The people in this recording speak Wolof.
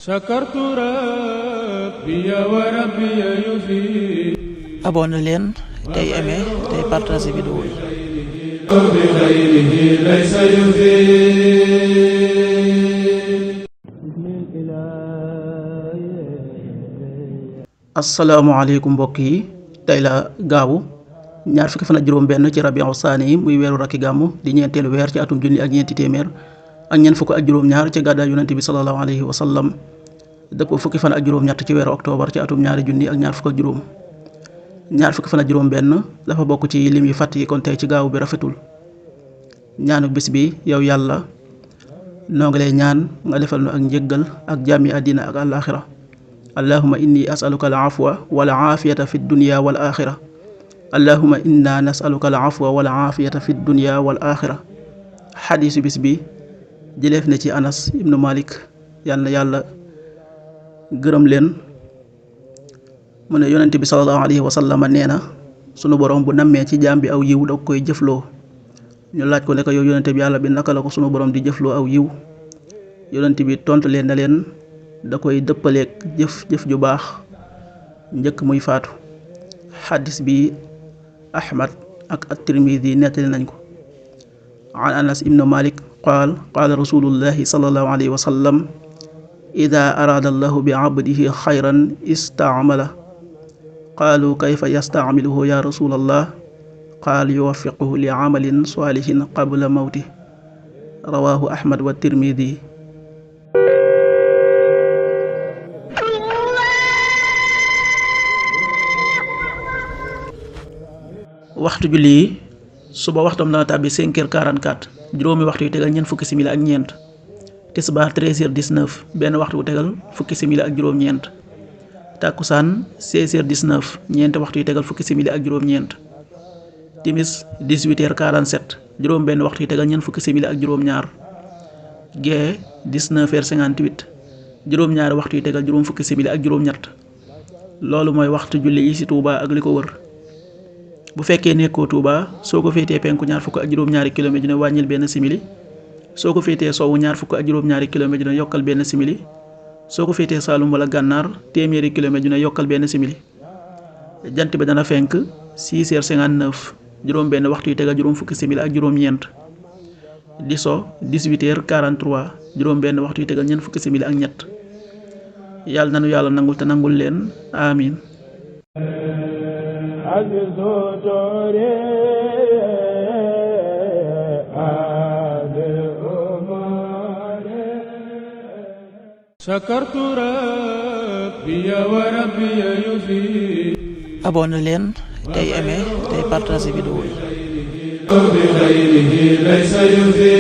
sakartu rabbi wa rabbi yufi. abonné leen tey aimé tey partagé vidéo yi. bi xayrihi laysa yufi. asalaamaaleykum mbokk yi, tey la gaawu ñaar fukki fan ak juróom benn ci rabiu saani muy weeru rakki gàmmu di ñeenteelu weer ci atum junni ak ñeenti téeméer ak ñeent fukk ak juróom-ñaar ci gàddaay yonente bi sallallahu alayhi wa sallam dëppoo fukki fan ak juróom-ñett ci weeru octobre ci atum ñaari junni ak ñaar fukk ak juróom. ñaar fukki fan ak juróom benn dafa bokk ci lim yi fàtt yi kon tey ci gaaw bi rafetul. ñaanu bis bi yow yàlla noo ngi lay ñaan nga defal nu ak njëggal ak jàmmi àddina ak àllaaxira. allahuma inni asaluka al afwa wal aafiyata fi dunya wal axira. allahuma inna nasaluka al afwa wal aafiyata fi dunya wal axira. xadiisu bis bi jëleef na ci Anas ibnu Malik yal na yàlla gërëm leen mu ne yonente bi sallallahu alayhi wa sallam nee na sunu borom bu nammee ci jaam bi aw yiw da koy jëfloo. ñu laaj ko ne ko yow yonente bi yàlla bi naka la ko sunu borom di jëfloo aw yiw. yonente bi tontu leen na leen da koy dëppaleeg jëf ju baax njëkk muy faatu. xadis bi Ahmad ak at-Tirmidi nettali nañ ko. an Anas ibnu Malik qaal qaala rasulullahi sallallahu alayhi wa sallam ida araada allahu bi abdihi xayran istaamala. qaalu kayfa yastaamiluhu ya rasulallah qaal yuwaffiquhu li amalin saalihin qabla mawti. rawahu Ahmad wa Tirmidi. waxtu julli yi suba waxtam dana tàbbi 5h44 juróomi waxtu yu tegal ñeent fukki simili ak ñeent. tisbaar 13h19 benn waxtu wu tegal fukki simili ak juróom-ñeent. tàkkusaan 16h19 ñeenti waxtu yu tegal fukki simili ak juróom-ñeent. timis 18h47 juróom benn waxtu yu tegal ñeent fukki simili ak juróom-ñaar. gee 19h58 juróom-ñaari waxtu yu tegal juróom fukki simili ak juróom-ñett. loolu mooy waxtu julli yi ci Touba ak li ko wër. bu fekkee nekkoo Touba soo ko féetee penku ñaar fukk ak juróom-ñaari kilomètre dina wàññil benn simili. soo ko féetee sowwu ñaar fukk ak juróom-ñaari kilomètre dina yokkal benn simili. soo ko féetee Saalum wala Gànnaar téeméeri kilomètre dina yokkal benn simili. jant bi dana fenk 6h59 juróom benn waxtu yu tegal juróom fukki simili ak juróom-ñeent. di so 18h43 juróom benn waxtu yu tegal ñeent fukki simili ak ñett. yàlla nanu yàlla nangul te nangul leen amiin. sakartu rabbi wa rabbi yufi. abonné leen tey aimé tey partagé vidéo yi. bi xayrihi laysa yufi.